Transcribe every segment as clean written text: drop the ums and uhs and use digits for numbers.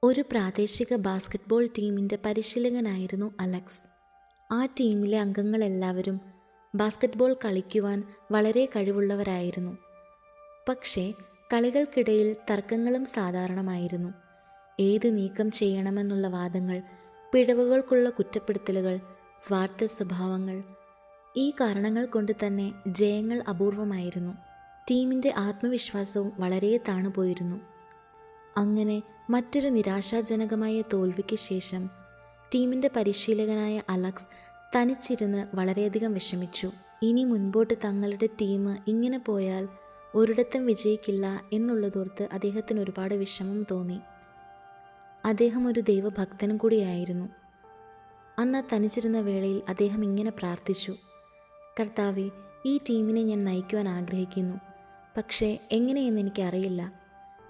ഒരു പ്രാദേശിക ബാസ്കറ്റ്ബോൾ ടീമിൻ്റെ പരിശീലകനായിരുന്നു അലക്സ്. ആ ടീമിലെ അംഗങ്ങളെല്ലാവരും ബാസ്കറ്റ്ബോൾ കളിക്കുവാൻ വളരെ കഴിവുള്ളവരായിരുന്നു. പക്ഷേ കളികൾക്കിടയിൽ തർക്കങ്ങളും സാധാരണമായിരുന്നു. ഏത് നീക്കം ചെയ്യണമെന്നുള്ള വാദങ്ങൾ, പിഴവുകൾക്കുള്ള കുറ്റപ്പെടുത്തലുകൾ, സ്വാർത്ഥ സ്വഭാവങ്ങൾ. ഈ കാരണങ്ങൾ കൊണ്ട് തന്നെ ജയങ്ങൾ അപൂർവമായിരുന്നു. ടീമിൻ്റെ ആത്മവിശ്വാസവും വളരെ താണുപോയിരുന്നു. അങ്ങനെ മറ്റൊരു നിരാശാജനകമായ തോൽവിക്ക് ശേഷം ടീമിൻ്റെ പരിശീലകനായ അലക്സ് തനിച്ചിരുന്ന് വളരെയധികം വിഷമിച്ചു. ഇനി മുൻപോട്ട് തങ്ങളുടെ ടീം ഇങ്ങനെ പോയാൽ ഒരിടത്തും വിജയിക്കില്ല എന്നുള്ളതോർത്ത് അദ്ദേഹത്തിന് ഒരുപാട് വിഷമം തോന്നി. അദ്ദേഹം ഒരു ദൈവഭക്തനും കൂടിയായിരുന്നു. അന്ന് തനിച്ചിരുന്ന വേളയിൽ അദ്ദേഹം ഇങ്ങനെ പ്രാർത്ഥിച്ചു: കർത്താവേ, ഈ ടീമിനെ ഞാൻ നയിക്കുവാൻ ആഗ്രഹിക്കുന്നു. പക്ഷേ എങ്ങനെയെന്ന് എനിക്കറിയില്ല.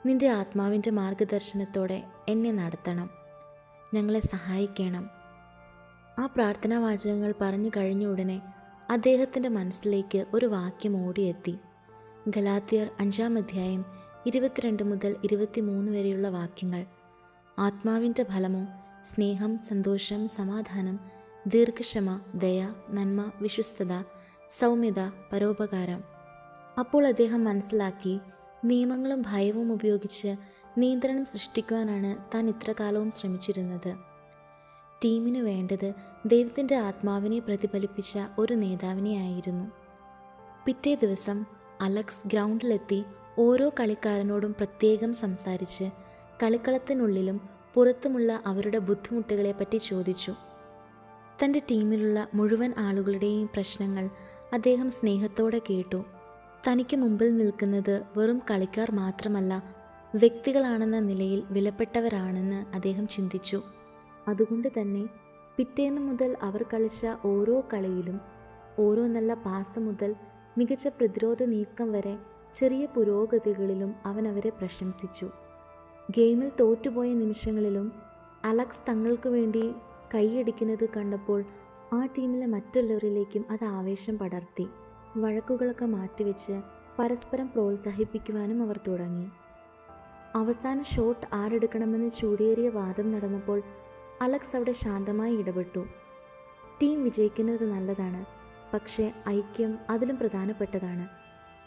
നിന്റെ ആത്മാവിൻ്റെ മാർഗദർശനത്തോടെ എന്നെ നടത്തണം. ഞങ്ങളെ സഹായിക്കണം. ആ പ്രാർത്ഥനാ വാചകങ്ങൾ പറഞ്ഞു കഴിഞ്ഞ ഉടനെ അദ്ദേഹത്തിൻ്റെ മനസ്സിലേക്ക് ഒരു വാക്യം ഓടിയെത്തി. ഗലാത്യർ 5-ാം അധ്യായം 22 മുതൽ 23 വരെയുള്ള വാക്യങ്ങൾ. ആത്മാവിൻ്റെ ഫലമോ സ്നേഹം, സന്തോഷം, സമാധാനം, ദീർഘക്ഷമ, ദയ, നന്മ, വിശ്വസ്തത, സൗമ്യത, പരോപകാരം. അപ്പോൾ അദ്ദേഹം മനസ്സിലാക്കി, നിയമങ്ങളും ഭയവും ഉപയോഗിച്ച് നിയന്ത്രണം സൃഷ്ടിക്കുവാനാണ് താൻ ഇത്രകാലവും ശ്രമിച്ചിരുന്നത്. ടീമിനു വേണ്ടത് ദൈവത്തിൻ്റെ ആത്മാവിനെ പ്രതിഫലിപ്പിച്ച ഒരു നേതാവിനെയായിരുന്നു. പിറ്റേ ദിവസം അലക്സ് ഗ്രൗണ്ടിലെത്തി ഓരോ കളിക്കാരനോടും പ്രത്യേകം സംസാരിച്ച് കളിക്കളത്തിനുള്ളിലും പുറത്തുമുള്ള അവരുടെ ബുദ്ധിമുട്ടുകളെപ്പറ്റി ചോദിച്ചു. തൻ്റെ ടീമിലുള്ള മുഴുവൻ ആളുകളുടെയും പ്രശ്നങ്ങൾ അദ്ദേഹം സ്നേഹത്തോടെ കേട്ടു. തനിക്ക് മുമ്പിൽ നിൽക്കുന്നത് വെറും കളിക്കാർ മാത്രമല്ല, വ്യക്തികളാണെന്ന നിലയിൽ വിലപ്പെട്ടവരാണെന്ന് അദ്ദേഹം ചിന്തിച്ചു. അതുകൊണ്ട് തന്നെ പിറ്റേന്ന് മുതൽ അവർ കളിച്ച ഓരോ കളിയിലും, ഓരോ നല്ല പാസ് മുതൽ മികച്ച പ്രതിരോധ നീക്കം വരെ ചെറിയ പുരോഗതികളിലും അവൻ അവരെ പ്രശംസിച്ചു. ഗെയിമിൽ തോറ്റുപോയ നിമിഷങ്ങളിലും അലക്സ് തങ്ങൾക്ക് വേണ്ടി കൈയടിക്കുന്നത് കണ്ടപ്പോൾ ആ ടീമിലെ മറ്റുള്ളവരിലേക്കും അത് ആവേശം പടർത്തി. വഴക്കുകളൊക്കെ മാറ്റിവെച്ച് പരസ്പരം പ്രോത്സാഹിപ്പിക്കുവാനും അവർ തുടങ്ങി. അവസാന ഷോട്ട് ആരെടുക്കണമെന്ന് ചൂടേറിയ വാദം നടന്നപ്പോൾ അലക്സ് അവിടെ ശാന്തമായി ഇടപെട്ടു. ടീം വിജയിക്കുന്നത് നല്ലതാണ്, പക്ഷേ ഐക്യം അതിലും പ്രധാനപ്പെട്ടതാണ്.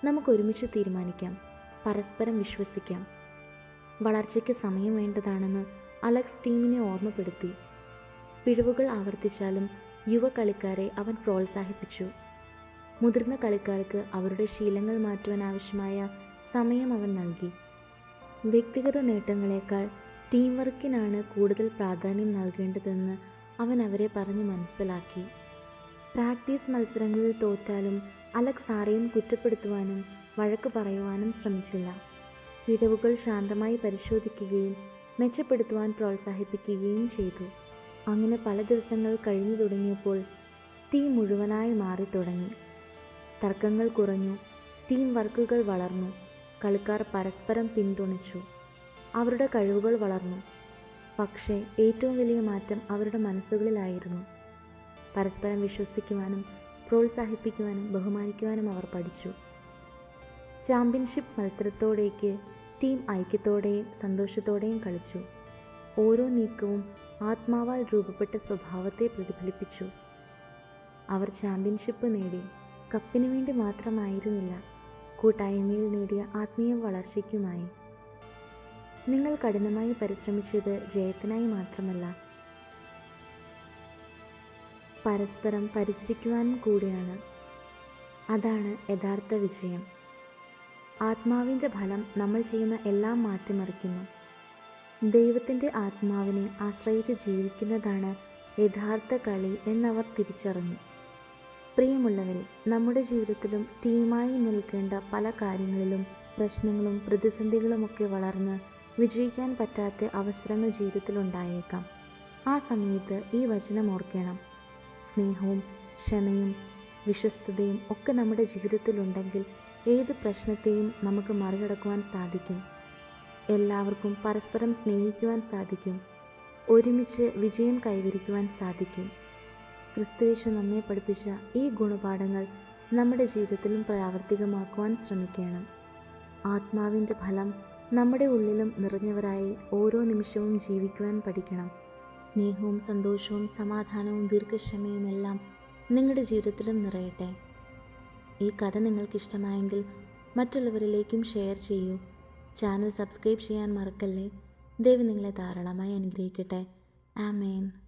നമുക്ക് ഒരുമിച്ച് തീരുമാനിക്കാം, പരസ്പരം വിശ്വസിക്കാം. വളർച്ചയ്ക്ക് സമയം വേണ്ടതാണെന്ന് അലക്സ് ടീമിനെ ഓർമ്മപ്പെടുത്തി. പിഴവുകൾ ആവർത്തിച്ചാലും യുവ കളിക്കാരെ അവൻ പ്രോത്സാഹിപ്പിച്ചു. മുതിർന്ന കളിക്കാർക്ക് അവരുടെ ശീലങ്ങൾ മാറ്റുവാൻ ആവശ്യമായ സമയം അവൻ നൽകി. വ്യക്തിഗത നേട്ടങ്ങളെക്കാൾ ടീം വർക്കിനാണ് കൂടുതൽ പ്രാധാന്യം നൽകേണ്ടതെന്ന് അവൻ അവരെ പറഞ്ഞ് മനസ്സിലാക്കി. പ്രാക്ടീസ് മത്സരങ്ങളിൽ തോറ്റാലും അലക്സ് ആരെയും കുറ്റപ്പെടുത്തുവാനും വഴക്ക് പറയുവാനും ശ്രമിച്ചില്ല. പിഴവുകൾ ശാന്തമായി പരിശോധിക്കുകയും മെച്ചപ്പെടുത്തുവാൻ പ്രോത്സാഹിപ്പിക്കുകയും ചെയ്തു. അങ്ങനെ പല ദിവസങ്ങൾ കഴിഞ്ഞു തുടങ്ങിയപ്പോൾ ടീം മുഴുവനായി മാറി തുടങ്ങി. തർക്കങ്ങൾ കുറഞ്ഞു, ടീം വർക്കുകൾ വളർന്നു, കളിക്കാർ പരസ്പരം പിന്തുണച്ചു, അവരുടെ കഴിവുകൾ വളർന്നു. പക്ഷേ ഏറ്റവും വലിയ മാറ്റം അവരുടെ മനസ്സുകളിലായിരുന്നു. പരസ്പരം വിശ്വസിക്കുവാനും പ്രോത്സാഹിപ്പിക്കുവാനും ബഹുമാനിക്കുവാനും അവർ പഠിച്ചു. ചാമ്പ്യൻഷിപ്പ് മത്സരത്തോടേക്ക് ടീം ഐക്യത്തോടെയും സന്തോഷത്തോടെയും കളിച്ചു. ഓരോ നീക്കവും ആത്മാവാൽ രൂപപ്പെട്ട സ്വഭാവത്തെ പ്രതിഫലിപ്പിച്ചു. അവർ ചാമ്പ്യൻഷിപ്പ് നേടി. കപ്പിനു വേണ്ടി മാത്രമായിരുന്നില്ല, കൂട്ടായ്മയിൽ നേടിയ ആത്മീയ വളർച്ചയ്ക്കുമായി. നിങ്ങൾ കഠിനമായി പരിശ്രമിച്ചത് ജയത്തിനായി മാത്രമല്ല, പരസ്പരം പരിചരിക്കുവാനും കൂടിയാണ്. അതാണ് യഥാർത്ഥ വിജയം. ആത്മാവിൻ്റെ ഫലം നമ്മൾ ചെയ്യുന്ന എല്ലാം മാറ്റിമറിക്കുന്നു. ദൈവത്തിൻ്റെ ആത്മാവിനെ ആശ്രയിച്ച് ജീവിക്കുന്നതാണ് യഥാർത്ഥ കളി എന്നവർ തിരിച്ചറിഞ്ഞു. പ്രിയമുള്ളവരെ, നമ്മുടെ ജീവിതത്തിലും ടീമായി നിൽക്കേണ്ട പല കാര്യങ്ങളിലും പ്രശ്നങ്ങളും പ്രതിസന്ധികളുമൊക്കെ വളർന്ന് വിജയിക്കാൻ പറ്റാത്ത അവസരങ്ങൾ ജീവിതത്തിലുണ്ടായേക്കാം. ആ സമയത്ത് ഈ വചനം ഓർക്കണം. സ്നേഹവും ക്ഷമയും വിശ്വസ്തതയും ഒക്കെ നമ്മുടെ ജീവിതത്തിലുണ്ടെങ്കിൽ ഏത് പ്രശ്നത്തെയും നമുക്ക് മറികടക്കുവാൻ സാധിക്കും. എല്ലാവർക്കും പരസ്പരം സ്നേഹിക്കുവാൻ സാധിക്കും. ഒരുമിച്ച് വിജയം കൈവരിക്കുവാൻ സാധിക്കും. ക്രിസ്തുയേശു നമ്മെ പഠിപ്പിച്ച ഈ ഗുണപാഠങ്ങൾ നമ്മുടെ ജീവിതത്തിലും പ്രാവർത്തികമാക്കുവാൻ ശ്രമിക്കണം. ആത്മാവിൻ്റെ ഫലം നമ്മുടെ ഉള്ളിലും നിറഞ്ഞവരായി ഓരോ നിമിഷവും ജീവിക്കുവാൻ പഠിക്കണം. സ്നേഹവും സന്തോഷവും സമാധാനവും ദീർഘക്ഷമയും എല്ലാം നിങ്ങളുടെ ജീവിതത്തിലും നിറയട്ടെ. ഈ കഥ നിങ്ങൾക്കിഷ്ടമായെങ്കിൽ മറ്റുള്ളവരിലേക്കും ഷെയർ ചെയ്യൂ. ചാനൽ സബ്സ്ക്രൈബ് ചെയ്യാൻ മറക്കല്ലേ. ദൈവം നിങ്ങളെ ധാരാളമായി അനുഗ്രഹിക്കട്ടെ. ആമേൻ.